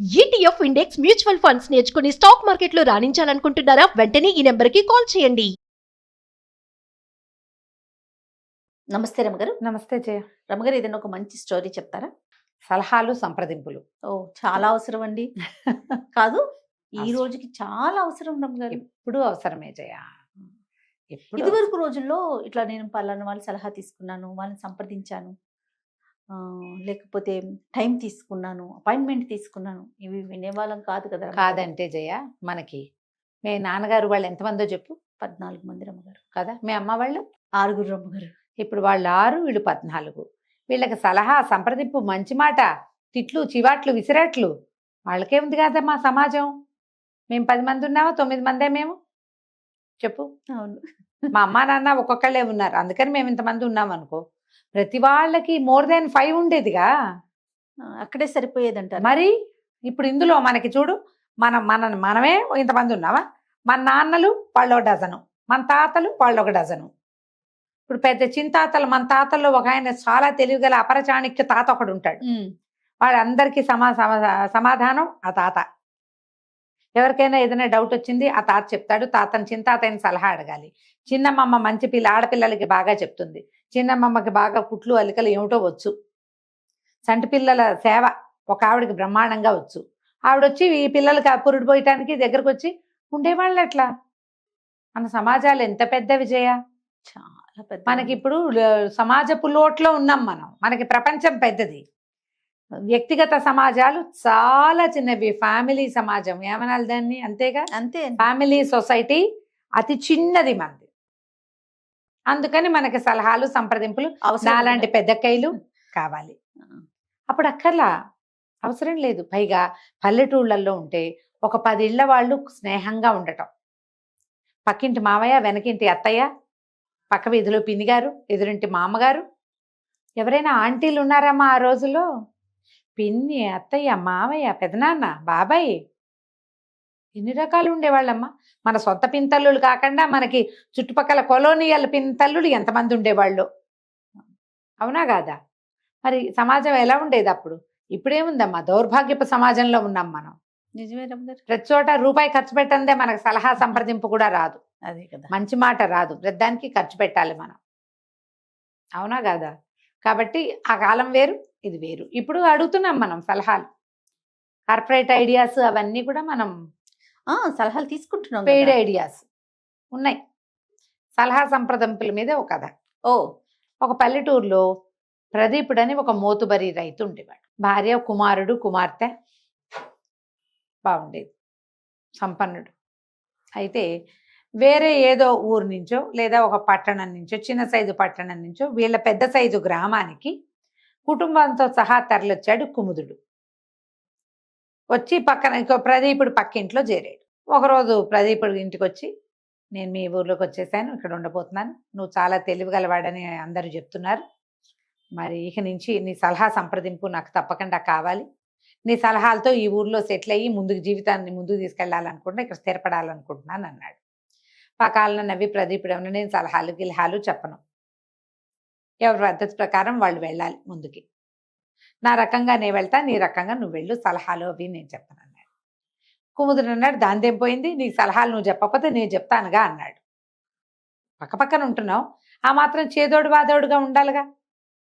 ETF index mutual funds నేర్చుకుని stock మార్కెట్లో రాణించాలనుకుంటున్నారా? వెంటనే ఈ నెంబర్కి కాల్ చేయండి. నమస్తే రమగారు. నమస్తే జయ. రమగారు, ఏదైనా ఒక మంచి స్టోరీ చెప్తారా? సలహాలు సంప్రదింపులు చాలా అవసరం అండి. కాదు, ఈ అవసరం. రోజుకి చాలా అవసరం రమగారు. ఎప్పుడు అవసరమే జయ. ఎప్పుడు ఇదివరకు రోజుల్లో ఇట్లా నేను పలానా వాళ్ళు సలహా తీసుకున్నాను, వాళ్ళని సంప్రదించాను, లేకపోతే టైం తీసుకున్నాను, అపాయింట్మెంట్ తీసుకున్నాను, ఇవి వినేవాళ్ళం కాదు కదా రమగారు. కాదంటే జయ, మనకి మీ నాన్నగారు వాళ్ళు ఎంతమందో చెప్పు. 14 మంది రమగారు. కదా, మీ అమ్మ వాళ్ళు 6 రమగారు. ఇప్పుడు వాళ్ళు 6, వీళ్ళు 14. వీళ్ళకి సలహా సంప్రదింపు, మంచి మాట, తిట్లు, చివాట్లు, విసిరాట్లు వాళ్ళకేముంది కదా మా సమాజం. మేము 10 మంది ఉన్నామా, 9 మందే మేము చెప్పు. అవును. మా అమ్మా నాన్న ఒక్కొక్కళ్ళే ఉన్నారు, అందుకని మేము ఇంతమంది ఉన్నాం అనుకో. ప్రతి వాళ్ళకి more than 5 ఉండేదిగా. అక్కడే సరిపోయేదంటారు. మరి ఇప్పుడు ఇందులో మనకి చూడు, మనమే ఇంతమంది ఉన్నావా, మన నాన్నలు వాళ్ళు 1 డజను, మన తాతలు వాళ్ళు 1 డజను. ఇప్పుడు పెద్ద చింతాతలు, మన తాతల్లో ఒక ఆయన చాలా తెలివిగల అపరచాణిక్య తాత ఒకడు ఉంటాడు. వాళ్ళందరికీ సమాధానం ఆ తాత. ఎవరికైనా ఏదైనా డౌట్ వచ్చింది ఆ తాత చెప్తాడు. తాతని చింతాతని సలహా అడగాలి. చిన్నమ్మమ్మ మంచి పిల్ల, ఆడపిల్లలకి బాగా చెప్తుంది. చిన్నమ్మమ్మకి బాగా కుట్లు అల్లికలు ఏమిటో వచ్చు. సంటి పిల్లల సేవ ఒక ఆవిడకి బ్రహ్మాండంగా వచ్చు. ఆవిడొచ్చి ఈ పిల్లలకి పురుడు పోయటానికి దగ్గరకు వచ్చి ఉండేవాళ్ళు. ఎట్లా మన సమాజాలు ఎంత పెద్ద విజయ. చాలా పెద్ద. మనకి ఇప్పుడు సమాజపు లోట్లో ఉన్నాం మనం. మనకి ప్రపంచం పెద్దది, వ్యక్తిగత సమాజాలు చాలా చిన్నవి. ఫ్యామిలీ సమాజం ఏమనాలి దాన్ని, అంతేగా. అంతే. ఫ్యామిలీ సొసైటీ అతి చిన్నది మనది. అందుకని మనకి సలహాలు సంప్రదింపులు నాలాంటి పెద్దక్కయ్యలు కావాలి. అప్పుడు అక్కర్లా, అవసరం లేదు. పైగా పల్లెటూళ్ళల్లో ఉంటే ఒక 10 ఇళ్ల వాళ్ళు స్నేహంగా ఉండటం. పక్కింటి మామయ్య, వెనకింటి అత్తయ్య, పక్క వీధిలో పిన్నిగారు, ఎదురింటి మామగారు. ఎవరైనా ఆంటీలు ఉన్నారమ్మా ఆ రోజుల్లో? పిన్ని, అత్తయ్య, మామయ్య, పెదనాన్న, బాబాయ్, ఎన్ని రకాలు ఉండేవాళ్ళమ్మా. మన సొంత పింతల్లులు కాకుండా మనకి చుట్టుపక్కల కొలోనియల్ పింతల్లులు ఎంతమంది ఉండేవాళ్ళు. అవునా కాదా? మరి సమాజం ఎలా ఉండేది అప్పుడు? ఇప్పుడేముందమ్మా, దౌర్భాగ్యపు సమాజంలో ఉన్నాం మనం. నిజమే రమగారు. ప్రతి చోట రూపాయి ఖర్చు పెట్టందే మనకు సలహా సంప్రదింపు కూడా రాదు. అదే కదా, మంచి మాట రాదు. ప్రతిదానికి ఖర్చు పెట్టాలి మనం. అవునా కాదా? కాబట్టి ఆ కాలం వేరు, ఇది వేరు. ఇప్పుడు అడుగుతున్నాం మనం సలహాలు, కార్పొరేట్ ఐడియాస్ అవన్నీ కూడా మనం సలహాలు తీసుకుంటున్నాం. పెయిడ్ ఐడియాస్ ఉన్నాయి. సలహా సంప్రదింపుల మీద ఒక కథ. ఒక పల్లెటూరులో ప్రదీపుడు అని ఒక మోతుబరి రైతు ఉండేవాడు. భార్య, కుమారుడు, కుమార్తె, బాగుండేది, సంపన్నుడు. అయితే వేరే ఏదో ఊరు నుంచో లేదా ఒక పట్టణం నుంచో, చిన్న సైజు పట్టణం నుంచో వీళ్ళ పెద్ద సైజు గ్రామానికి కుటుంబంతో సహా తరలొచ్చాడు కుముదుడు. వచ్చి పక్కన ప్రదీపుడు పక్కింట్లో చేరాడు. ఒకరోజు ప్రదీపుడు ఇంటికి వచ్చి, నేను మీ ఊర్లోకి వచ్చేసాను, ఇక్కడ ఉండబోతున్నాను, నువ్వు చాలా తెలివిగలవాడని అందరూ చెప్తున్నారు, మరి ఇక నుంచి నీ సలహా సంప్రదింపు నాకు తప్పకుండా కావాలి. నీ సలహాలతో ఈ ఊర్లో సెటిల్ అయ్యి జీవితాన్ని ముందుకు తీసుకెళ్లాలనుకుంటున్నా, ఇక్కడ స్థిరపడాలనుకుంటున్నాను అన్నాడు. పకాలను నవ్వి ప్రదీపుడు ఏమన్నా, నేను సలహాలు గిలహాలు చెప్పను, ఎవరి పద్ధతి ప్రకారం వాళ్ళు వెళ్ళాలి ముందుకి, నా రకంగా నేను వెళ్తా, నీ రకంగా నువ్వు వెళ్ళు, సలహాలు అవి నేను చెప్పను అన్నాడు. కుముదుడు అన్నాడు, దాందేం పోయింది, నీకు సలహాలు నువ్వు చెప్పకపోతే నేను చెప్తానుగా అన్నాడు. పక్కపక్కన ఉంటున్నావు, ఆ మాత్రం చేదోడు వాదోడుగా ఉండాలిగా,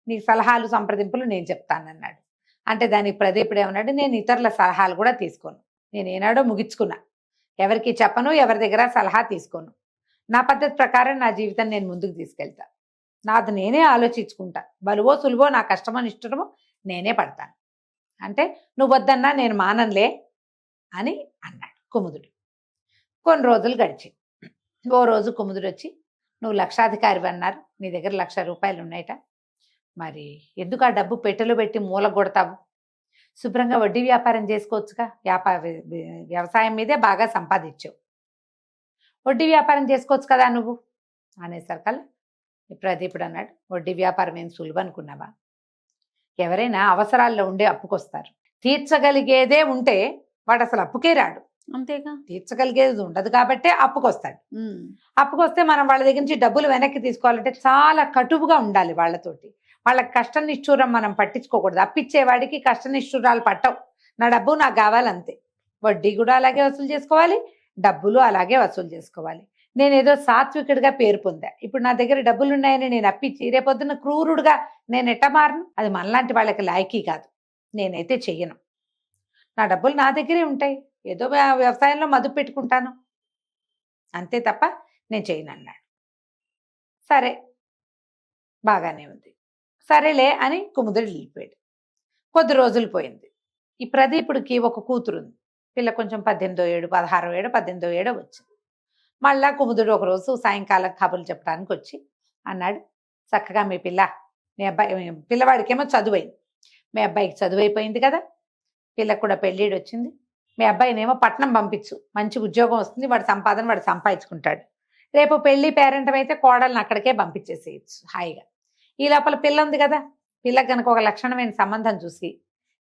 నీకు సలహాలు సంప్రదింపులు నేను చెప్తానన్నాడు. అంటే దానికి ప్రదీపుడు ఏమన్నాడు, నేను ఇతరుల సలహాలు కూడా తీసుకోను, నేను ఏనాడో ముగించుకున్నా, ఎవరికి చెప్పను, ఎవరి దగ్గర సలహా తీసుకోను, నా పద్ధతి ప్రకారం నా జీవితం నేను ముందుకు తీసుకెళ్తా, నాది నేనే ఆలోచించుకుంటా, బలువో సులువో, నా కష్టమో నిష్టమో నేనే పడతాను, అంటే నువ్వు వద్దన్నా నేను మానలే అని అన్నాడు కుముదుడు. కొన్ని రోజులు గడిచి ఓ రోజు కుముదుడు వచ్చి, నువ్వు లక్షాధికారి అన్నారు, నీ దగ్గర 1,00,000 రూపాయలు ఉన్నాయట, మరి ఎందుకు ఆ డబ్బు పెట్టెలో పెట్టి మూల కొడతావు, శుభ్రంగా వడ్డీ వ్యాపారం చేసుకోవచ్చుగా, వ్యవసాయం మీదే బాగా సంపాదించావు, వడ్డీ వ్యాపారం చేసుకోవచ్చు కదా నువ్వు అనేసరికల్లా ప్రదీపుడు అన్నాడు, వడ్డీ వ్యాపారం ఏం సులువు అనుకున్నావా, ఎవరైనా అవసరాల్లో ఉండే అప్పుకొస్తారు, తీర్చగలిగేదే ఉంటే వాడు అసలు అప్పుకే రాడు, అంతేగా, తీర్చగలిగేది ఉండదు కాబట్టే అప్పుకొస్తాడు. అప్పుకొస్తే మనం వాళ్ళ దగ్గర నుంచి డబ్బులు వెనక్కి తీసుకోవాలంటే చాలా కటువుగా ఉండాలి వాళ్ళతోటి. వాళ్ళకి కష్ట నిష్ఠూరం మనం పట్టించుకోకూడదు. అప్పిచ్చేవాడికి కష్ట నిష్ఠూరాలు పట్టవు, నా డబ్బు నాకు కావాలంతే. వడ్డీ కూడా అలాగే వసూలు చేసుకోవాలి, డబ్బులు అలాగే వసూలు చేసుకోవాలి. నేను ఏదో సాత్వికుడిగా పేరు పొందా. ఇప్పుడు నా దగ్గర డబ్బులు ఉన్నాయని నేను అప్పిచ్చి రేపొద్దున క్రూరుడుగా నేను ఎట్ట మారను? అది మనలాంటి వాళ్ళకి లాయకీ కాదు. నేనైతే చెయ్యను. నా డబ్బులు నా దగ్గరే ఉంటాయి. ఏదో వ్యవసాయంలో మదుపు పెట్టుకుంటాను అంతే తప్ప నేను చేయను అన్నాడు. సరే బాగానే ఉంది. సరేలే అని కుముదుడు వెళ్ళిపోయాడు. కొద్ది రోజులు పోయింది. ఈ ప్రదీపుడికి ఒక కూతురుంది. పిల్ల కొంచెం 18వ ఏడు 16వ ఏడు 18వ ఏడో వచ్చింది. మళ్ళా కుముదుడు ఒకరోజు సాయంకాలం కబుర్లు చెప్పడానికి వచ్చి అన్నాడు, చక్కగా మీ పిల్లవాడికేమో చదువైంది. మీ అబ్బాయికి చదువు అయిపోయింది కదా, పిల్లకు కూడా పెళ్ళిడు వచ్చింది. మీ అబ్బాయినేమో పట్నం పంపించు, మంచి ఉద్యోగం వస్తుంది, వాడి సంపాదన వాడు సంపాదించుకుంటాడు. రేపు పెళ్లి పేరెంటం అయితే కోడల్ని అక్కడికే పంపించేసేయచ్చు హాయిగా. ఈ లోపల పిల్ల ఉంది కదా, పిల్లకి కనుక ఒక లక్షణమైన సంబంధం చూసి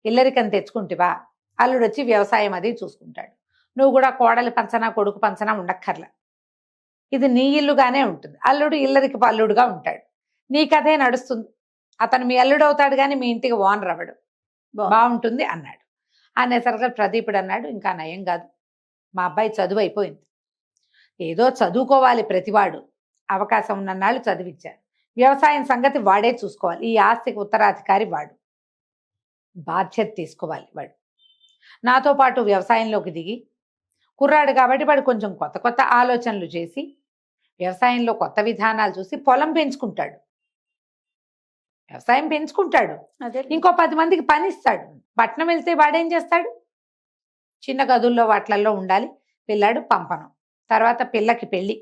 ఇల్లరికని తెచ్చుకుంటేవా అల్లుడు వచ్చి వ్యవసాయం అది చూసుకుంటాడు. నువ్వు కూడా కోడలి పంచనా కొడుకు పంచనా ఉండక్కర్లా. ఇది నీ ఇల్లుగానే ఉంటుంది. అల్లుడు ఇల్లరికి అల్లుడుగా ఉంటాడు. నీ కథే నడుస్తుంది. అతను మీ అల్లుడు అవుతాడు కానీ మీ ఇంటికి ఓనర్ అవ్వడు. బాగుంటుంది అన్నాడు. అనేసరికి ప్రదీపుడు అన్నాడు, ఇంకా నయం కాదు, మా అబ్బాయి చదువు అయిపోయింది. ఏదో చదువుకోవాలి ప్రతివాడు. అవకాశం ఉన్నన్నాళ్ళు చదివించారు. వ్యవసాయం సంగతి వాడే చూసుకోవాలి. ఈ ఆస్తికి ఉత్తరాధికారి వాడు. బాధ్యత తీసుకోవాలి వాడు. నాతో పాటు వ్యవసాయంలోకి దిగి కుర్రాడు కాబట్టి వాడు కొంచెం కొత్త కొత్త ఆలోచనలు చేసి వ్యవసాయంలో కొత్త విధానాలు చూసి పొలం పెంచుకుంటాడు, వ్యవసాయం పెంచుకుంటాడు. ఇంకో 10 మందికి పని ఇస్తాడు. పట్నం వెళ్తే వాడేం చేస్తాడు? చిన్న గదుల్లో వాటిల్లో ఉండాలి. పిల్లాడు పంపను. తర్వాత పిల్లకి పెళ్ళి.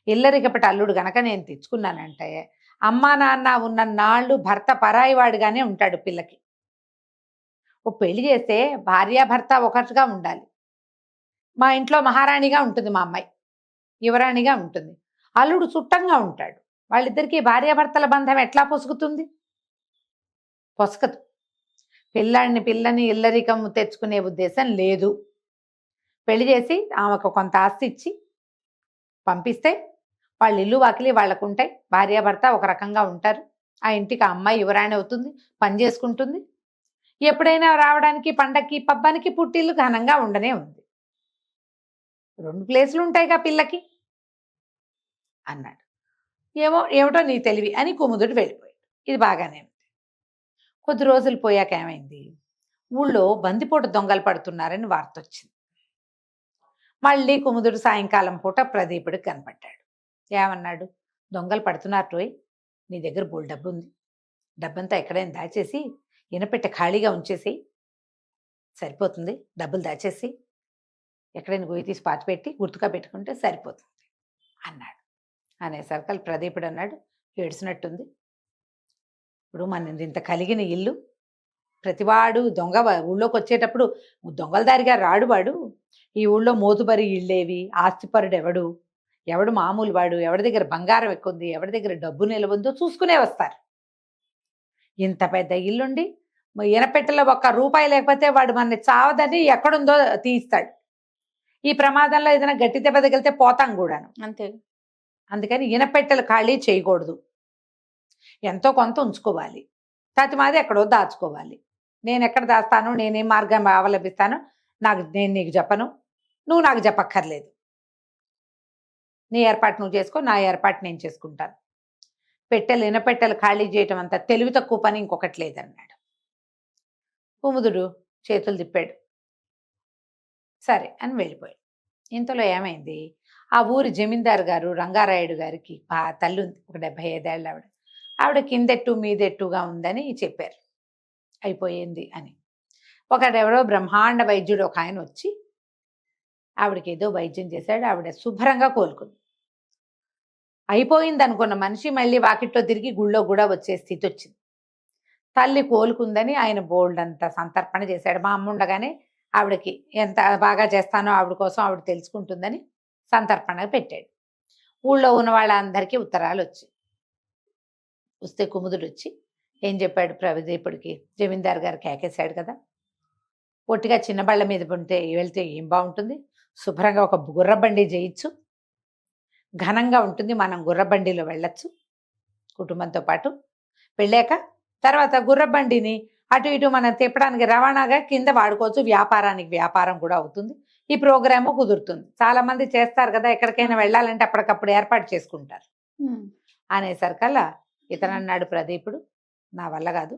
ఇల్లరికపటి అల్లుడు గనక నేను తెచ్చుకున్నానంటే అమ్మా నాన్న ఉన్న నాళ్ళు భర్త పరాయివాడుగానే ఉంటాడు పిల్లకి. ఓ పెళ్లి చేస్తే భార్యాభర్త ఒకటిగా ఉండాలి. మా ఇంట్లో మహారాణిగా ఉంటుంది మా అమ్మాయి, యువరాణిగా ఉంటుంది. అల్లుడు చుట్టంగా ఉంటాడు. వాళ్ళిద్దరికీ భార్యాభర్తల బంధం ఎట్లా పొసుగుతుంది? పొసగదు. పిల్లని ఇల్లరికం తెచ్చుకునే ఉద్దేశం లేదు. పెళ్లి చేసి ఆమెకు కొంత ఆస్తి ఇచ్చి పంపిస్తే వాళ్ళ ఇల్లు వాకిలి వాళ్ళకు ఉంటాయి. భార్యాభర్త ఒక రకంగా ఉంటారు. ఆ ఇంటికి ఆ అమ్మాయి యువరాణి అవుతుంది, పని చేసుకుంటుంది. ఎప్పుడైనా రావడానికి పండక్కి పబ్బానికి పుట్టిల్లు ఘనంగా ఉండనే ఉంది. 2 ప్లేసులు ఉంటాయిగా పిల్లకి అన్నాడు. ఏమిటో నీ తెలివి అని కుముదుడు వెళ్ళిపోయాడు. ఇది బాగానే ఉంది. కొద్ది రోజులు పోయాక ఏమైంది, ఊళ్ళో బందిపోటు దొంగలు పడుతున్నారని వార్త వచ్చింది. మళ్ళీ కుముదుడు సాయంకాలం పూట ప్రదీపుడికి కనపడ్డాడు. ఏమన్నాడు, దొంగలు పడుతున్నారు రోయ్, నీ దగ్గర బోల్ డబ్బు ఉంది, డబ్బంతా ఎక్కడైనా దాచేసి ఇనపెట్టె ఖాళీగా ఉంచేసి సరిపోతుంది, డబ్బులు దాచేసి ఎక్కడైనా గొయ్యి తీసి పాతి పెట్టి గుర్తుగా పెట్టుకుంటే సరిపోతుంది అన్నాడు. అనేసరికి ప్రదీపుడు అన్నాడు, ఏడ్చినట్టుంది. ఇప్పుడు మన ఇంత కలిగిన ఇల్లు, ప్రతివాడు దొంగ ఊళ్ళోకి వచ్చేటప్పుడు దొంగల దారిగా రాడు వాడు. ఈ ఊళ్ళో మోతుబరి ఇళ్ళేవి, ఆస్తిపరుడు ఎవడు మామూలు వాడు, ఎవరి దగ్గర బంగారం ఎక్కుంది, ఎవరి దగ్గర డబ్బు నిలవుందో చూసుకునే వస్తారు. ఇంత పెద్ద ఇల్లుండి ఇనపెట్టెలో ₹1 లేకపోతే వాడు మన చావదని ఎక్కడుందో తీస్తాడు. ఈ ప్రమాదంలో ఏదైనా గట్టి దెబ్బ తగిలితే పోతాం కూడాను అంతే. అందుకని ఇనపెట్టెలు ఖాళీ చేయకూడదు, ఎంతో కొంత ఉంచుకోవాలి. మాది ఎక్కడో దాచుకోవాలి. నేను ఎక్కడ దాస్తాను, నేనేం మార్గం అవలంబిస్తాను నేను నీకు చెప్పను, నువ్వు నాకు చెప్పక్కర్లేదు. నీ ఏర్పాటు నువ్వు చేసుకో, నా ఏర్పాటు నేను చేసుకుంటాను. ఇనపెట్టెలు ఖాళీ చేయటం అంత తెలివి తక్కువ పని ఇంకొకటి లేదన్నాడు. కుముదుడు చేతులు తిప్పాడు. సరే అని వెళ్ళిపోయాడు. ఇంతలో ఏమైంది, ఆ ఊరి జమీందారు గారు రంగారాయుడు గారికి తల్లి ఉంది, ఒక 75 ఏళ్ళ ఆవిడ కిందెట్టు మీదెట్టుగా ఉందని చెప్పారు. అయిపోయింది అని ఒకడెవడో బ్రహ్మాండ వైద్యుడు ఒక ఆయన వచ్చి ఆవిడకి ఏదో వైద్యం చేశాడు. ఆవిడ శుభ్రంగా కోలుకుంది. అయిపోయింది అనుకున్న మనిషి మళ్ళీ వాకిట్లో తిరిగి గుళ్ళో కూడా వచ్చే స్థితి వచ్చింది. తల్లి కోలుకుందని ఆయన బోల్డ్ అంత సంతర్పణ చేశాడు. మా అమ్మ ఉండగానే ఆవిడకి ఎంత బాగా చేస్తానో ఆవిడ కోసం ఆవిడ తెలుసుకుంటుందని సంతర్పణ పెట్టాడు. ఊళ్ళో ఉన్న వాళ్ళందరికీ ఉత్తరాలు వచ్చాయి. వస్తే కుముదుడు వచ్చి ఏం చెప్పాడు, ప్రదీపుడికి జమీందారు గారు కేకేశాడు కదా, పొట్టిగా చిన్న బళ్ళ మీద వెళ్తే ఏం బాగుంటుంది, శుభ్రంగా ఒక గుర్రబండి చేయొచ్చు, ఘనంగా ఉంటుంది, మనం గుర్రబండిలో వెళ్ళొచ్చు కుటుంబంతో పాటు. వెళ్ళాక తర్వాత గుర్రబండిని అటు ఇటు మనం తిప్పడానికి రవాణాగా కింద వాడుకోవచ్చు, వ్యాపారానికి వ్యాపారం కూడా అవుతుంది, ఈ ప్రోగ్రాము కుదురుతుంది. చాలా మంది చేస్తారు కదా, ఎక్కడికైనా వెళ్ళాలంటే అప్పటికప్పుడు ఏర్పాటు చేసుకుంటారు. అనేసరికల్లా ఇతను అన్నాడు ప్రదీపుడు, నా వల్ల కాదు,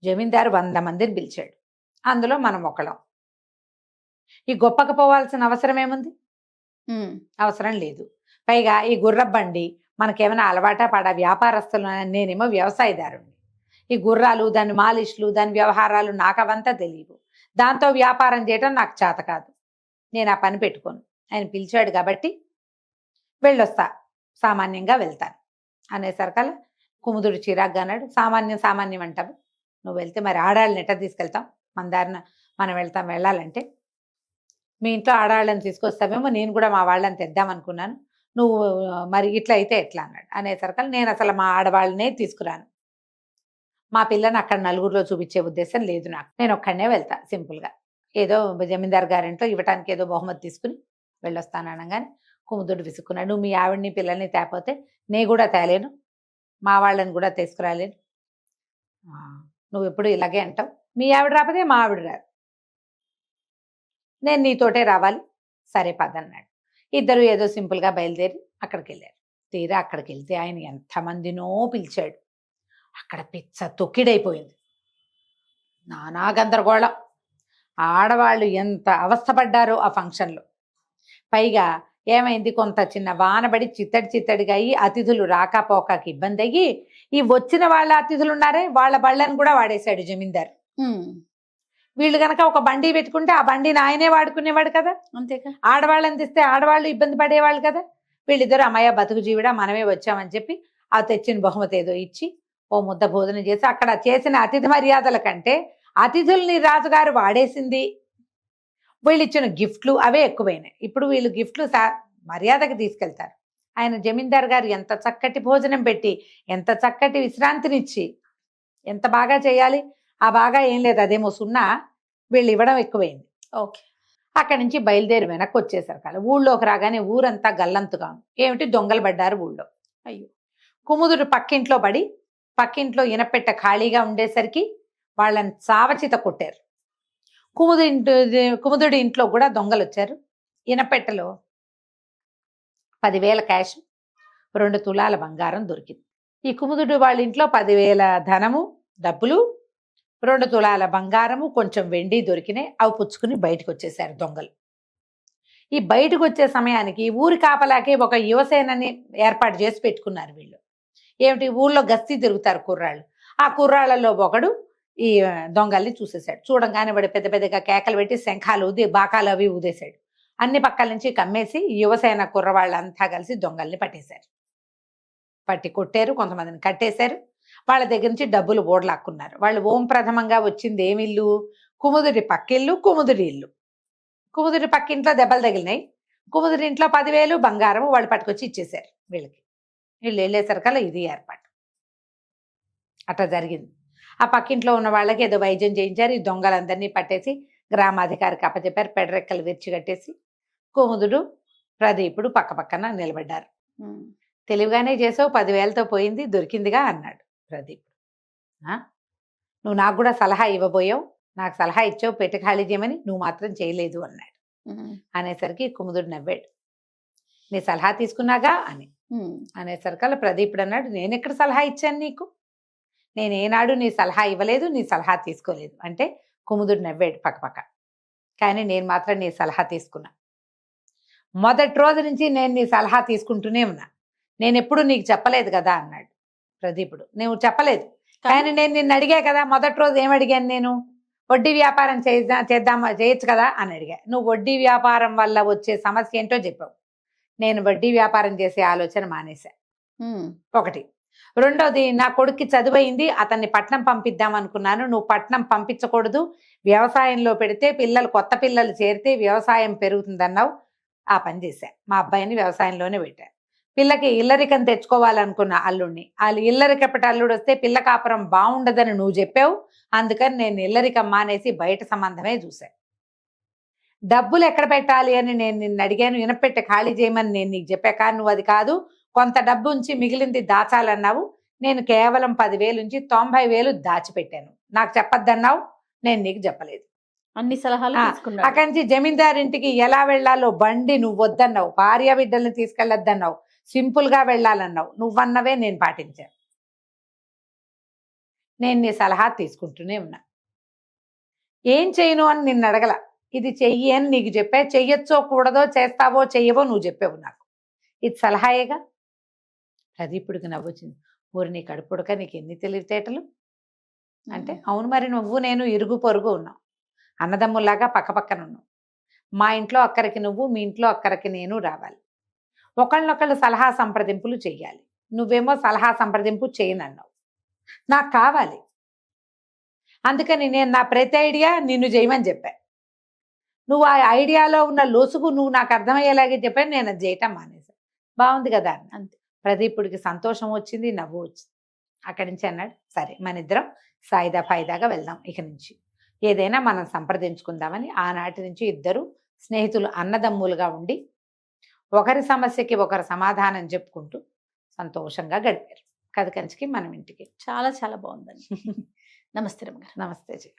జమీందారు 100 మందిని పిలిచాడు, అందులో మనం ఒకళ్ళం, ఈ గొప్పకు పోవాల్సిన అవసరం ఏముంది? అవసరం లేదు. పైగా ఈ గుర్రబండి మనకేమైనా అలవాటా పడా? వ్యాపారస్తులు, నేనేమో వ్యవసాయదారుని, ఈ గుర్రాలు, దాని మాలిష్లు, దాని వ్యవహారాలు నాకు అవంతా తెలియవు, దాంతో వ్యాపారం చేయడం నాకు చేత కాదు, నేను ఆ పని పెట్టుకోను. ఆయన పిలిచాడు కాబట్టి వెళ్ళొస్తా, సామాన్యంగా వెళ్తాను అనేసరికల్లా కుముదుడు చిరాగ్గా అన్నాడు, సామాన్యం అంటావు, నువ్వు వెళ్తే మరి ఆడాళ్ళని ఎట్లా తీసుకెళ్తాం? మన దారిన మనం వెళ్ళాలంటే మీ ఇంట్లో ఆడవాళ్ళని తీసుకొస్తామేమో, నేను కూడా మా వాళ్ళని తెద్దామనుకున్నాను, నువ్వు మరి ఇట్లా అయితే ఎట్లా అన్నాడు. అనేసరికల్లా నేను అసలు మా ఆడవాళ్ళనే తీసుకురాను, మా పిల్లని అక్కడ నలుగురిలో చూపించే ఉద్దేశం లేదు నాకు, నేను ఒక్కడనే వెళ్తా సింపుల్గా, ఏదో జమీందార్ గారింట్లో ఇవ్వటానికి ఏదో బహుమతి తీసుకుని వెళ్ళొస్తాను అనగానే కుముదుడు విసుక్కున్నాడు, నువ్వు మీ ఆవిడ్ని పిల్లల్ని తేపోతే నేను కూడా తేలేను, మా వాళ్ళని కూడా తీసుకురాలేను, నువ్వు ఎప్పుడు ఇలాగే అంటావు, మీ ఆవిడ రాకపోతే మా ఆవిడ రాదు, నేను నీతోటే రావాలి, సరే పదన్నాడు. ఇద్దరు ఏదో సింపుల్గా బయలుదేరి అక్కడికి వెళ్ళారు. తీరా అక్కడికి వెళ్తే ఆయన ఎంతమందినో పిలిచాడు, అక్కడ పిచ్చ తొక్కిడైపోయింది, నానా గందరగోళం, ఆడవాళ్ళు ఎంత అవస్థపడ్డారో ఆ ఫంక్షన్లో. పైగా ఏమైంది, కొంత చిన్న వానబడి చిత్తడిగా అయ్యి అతిథులు రాకపోకకి ఇబ్బంది అయ్యి, ఈ వచ్చిన వాళ్ళ అతిథులు ఉన్నారే వాళ్ళ బళ్ళని కూడా వాడేశాడు జమీందారు. వీళ్ళు గనక ఒక బండి పెట్టుకుంటే ఆ బండిని ఆయనే వాడుకునేవాడు కదా, అంతేగా, ఆడవాళ్ళని తెస్తే ఆడవాళ్ళు ఇబ్బంది పడేవాళ్ళు కదా. వీళ్ళిద్దరు అమ్మయ్య బతుకు జీవిడా మనమే వచ్చామని చెప్పి ఆ తెచ్చిన బహుమతి ఏదో ఇచ్చి ఓ ముద్ద భోజనం చేసి, అక్కడ చేసిన అతిథి మర్యాదల కంటే అతిథుల్ని రాజుగారు వాడేసింది, వీళ్ళు ఇచ్చిన గిఫ్ట్లు అవే ఎక్కువైనాయి. ఇప్పుడు వీళ్ళు గిఫ్ట్లు మర్యాదకి తీసుకెళ్తారు, ఆయన జమీందార్ గారు ఎంత చక్కటి భోజనం పెట్టి ఎంత చక్కటి విశ్రాంతినిచ్చి ఎంత బాగా చేయాలి, ఆ బాగా ఏం లేదు, అదేమో సున్నా, వీళ్ళు ఇవ్వడం ఎక్కువైంది. ఓకే, అక్కడి నుంచి బయలుదేరి వెనక్కి వచ్చేసరికి కాదు, ఊళ్ళోకి రాగానే ఊరంతా గల్లంతుగా ఏమిటి, దొంగలు పడ్డారు ఊళ్ళో. అయ్యో, కుముదుడు పక్కింట్లో ఇనపెట్ట ఖాళీగా ఉండేసరికి వాళ్ళని చావచిత కొట్టారు. కుముదుడి ఇంట్లో కూడా దొంగలు వచ్చారు. ఇనపెట్టలో 10,000 క్యాష్, 2 తులాల బంగారం దొరికింది. ఈ కుముదుడు వాళ్ళ ఇంట్లో 10,000 ధనము డబ్బులు, 2 తులాల బంగారము, కొంచెం వెండి దొరికినాయి. అవి పుచ్చుకుని బయటకు వచ్చేసారు దొంగలు. ఈ బయటకు వచ్చే సమయానికి ఊరి కాపలాకి ఒక యువసేనని ఏర్పాటు చేసి పెట్టుకున్నారు వీళ్ళు. ఏమిటి, ఊళ్ళో గస్తీ తిరుగుతారు కుర్రాళ్ళు, ఆ కుర్రాళ్ళలో ఒకడు ఈ దొంగల్ని చూసేశాడు. చూడంగానే వాడు పెద్దగా కేకలు పెట్టి శంఖాలు ఊది బాకాలు అవి ఊదేశాడు. అన్ని పక్కల నుంచి కమ్మేసి యువసేన కుర్రవాళ్ళంతా కలిసి దొంగల్ని పట్టేశారు. పట్టి కొట్టారు, కొంతమందిని కట్టేశారు, వాళ్ళ దగ్గర నుంచి డబ్బులు ఓడలాక్కున్నారు. వాళ్ళు ఓం ప్రథమంగా వచ్చింది ఏమిల్లు, కుముదుడి పక్కిల్లు, కుముదుడి ఇల్లు. కుముదుడి పక్కింట్లో దెబ్బలు తగిలినాయి, కుముదుడి ఇంట్లో 10,000 బంగారం వాళ్ళు పట్టుకొచ్చి ఇచ్చేశారు వీళ్ళకి. వీళ్ళు వెళ్ళేసరికల్లా ఇది ఏర్పాటు అట్లా జరిగింది. ఆ పక్కింట్లో ఉన్న వాళ్ళకి ఏదో వైద్యం చేయించారు, ఈ దొంగలందరినీ పట్టేసి గ్రామాధికారికి అప్పచెప్పారు. పెడరెక్కలు విరిచిగట్టేసి కుముదుడు ప్రదీపుడు పక్కన నిలబడ్డారు. తెలివిగానే చేసావు, 10,000తో పోయింది, దొరికిందిగా అన్నాడు ప్రదీప్. నువ్వు నాకు కూడా సలహా ఇవ్వబోయావు, నాకు సలహా ఇచ్చావు పెట్టి ఖాళీ చేయమని, నువ్వు మాత్రం చేయలేదు అన్నాడు. అనేసరికి కుముదుడు నవ్వాడు, నీ సలహా తీసుకున్నాగా అని. అనేసరికల్లా ప్రదీపుడు అన్నాడు, నేను ఎక్కడ సలహా ఇచ్చాను నీకు, నేనేనాడు నీ సలహా ఇవ్వలేదు, నీ సలహా తీసుకోలేదు అంటే. కుముదుడు నవ్వాడు పక్క. కానీ నేను మాత్రం నీ సలహా తీసుకున్నా, మొదటి రోజు నుంచి నేను నీ సలహా తీసుకుంటూనే ఉన్నా, నేను ఎప్పుడు నీకు చెప్పలేదు కదా అన్నాడు ప్రదీపుడు. నువ్వు చెప్పలేదు, కానీ నేను నిన్ను అడిగా కదా, మొదటి రోజు ఏమడిగాను నేను, వడ్డీ వ్యాపారం చేయొచ్చు కదా అని అడిగా. నువ్వు వడ్డీ వ్యాపారం వల్ల వచ్చే సమస్య ఏంటో చెప్పావు, నేను వడ్డీ వ్యాపారం చేసే ఆలోచన మానేశా. ఒకటి. రెండోది, నా కొడుక్కి చదువైంది, అతన్ని పట్నం పంపిద్దాం అనుకున్నాను, నువ్వు పట్నం పంపించకూడదు, వ్యవసాయంలో పెడితే కొత్త పిల్లలు చేరితే వ్యవసాయం పెరుగుతుందన్నావు, ఆ పని చేశా, మా అబ్బాయిని వ్యవసాయంలోనే పెట్టా. పిల్లకి ఇల్లరికం తెచ్చుకోవాలనుకున్న అల్లుడిని, వాళ్ళు ఇల్లరికపటి అల్లుడు వస్తే పిల్ల కాపురం బాగుండదని నువ్వు చెప్పావు, అందుకని నేను ఇల్లరికం మానేసి బయట సంబంధమే చూశా. డబ్బులు ఎక్కడ పెట్టాలి అని నేను నిన్ను అడిగాను, ఇనపెట్టి ఖాళీ చేయమని నేను నీకు చెప్పాక నువ్వు అది కాదు, కొంత డబ్బు ఉంచి మిగిలింది దాచాలన్నావు, నేను కేవలం 10,000 నుంచి 90,000 దాచిపెట్టాను, నాకు చెప్పొద్దన్నావు, నేను నీకు చెప్పలేదు. అన్ని సలహాలు ఆ, తీసుకున్నాడు. అక్కడి నుంచి జమీందారింటికి ఎలా వెళ్ళాలో బండి నువ్వు వద్దన్నావు, భార్య బిడ్డల్ని తీసుకెళ్ళొద్దన్నావు, సింపుల్ గా వెళ్ళాలన్నావు. నువ్వన్నవే నేను పాటించాను. నేను నీ సలహా తీసుకుంటూనే ఉన్నా. ఏం చేయను అని నిన్ను అడగల, ఇది చెయ్యి అని నీకు చెప్పా. చెయ్యొచ్చో కూడదో, చేస్తావో చెయ్యవో నువ్వు చెప్పావు నాకు. ఇది సలహాయేగా. ప్రదీపుడికి నవ్వొచ్చింది. ఊరి నీ కడుపుడక నీకు ఎన్ని తెలివితేటలు అంటే, అవును మరి నువ్వు నేను ఇరుగు పొరుగు ఉన్నాం, అన్నదమ్ముల్లాగా పక్కపక్కన ఉన్నాం. మా ఇంట్లో అక్కడికి నువ్వు, మీ ఇంట్లో అక్కడికి నేను రావాలి. ఒకళ్ళనొకళ్ళు సలహా సంప్రదింపులు చెయ్యాలి. నువ్వేమో సలహా సంప్రదింపు చేయనన్నావు. నాకు కావాలి. అందుకని నేను నా ప్రతి ఐడియా నిన్ను చేయమని చెప్పా. నువ్వు ఆ ఐడియాలో ఉన్న లొసుగు నువ్వు నాకు అర్థమయ్యేలాగే చెప్పాను, నేను అది చేయటం మానేశాను. బాగుంది కదా అన్న. అంతే. ప్రదీపుడికి సంతోషం వచ్చింది, నవ్వు వచ్చింది. అక్కడి నుంచి అన్నాడు, సరే మన ఇద్దరం సాయిదా ఫాయిదాగా వెళ్దాం, ఇక నుంచి ఏదైనా మనం సంప్రదించుకుందామని. ఆనాటి నుంచి ఇద్దరు స్నేహితులు అన్నదమ్ములుగా ఉండి ఒకరి సమస్యకి ఒకరు సమాధానం చెప్పుకుంటూ సంతోషంగా గడిపారు. కథ కంచికి మనం ఇంటికి. చాలా చాలా బాగుందండి. నమస్తే రమ్య గారు. నమస్తే జీ.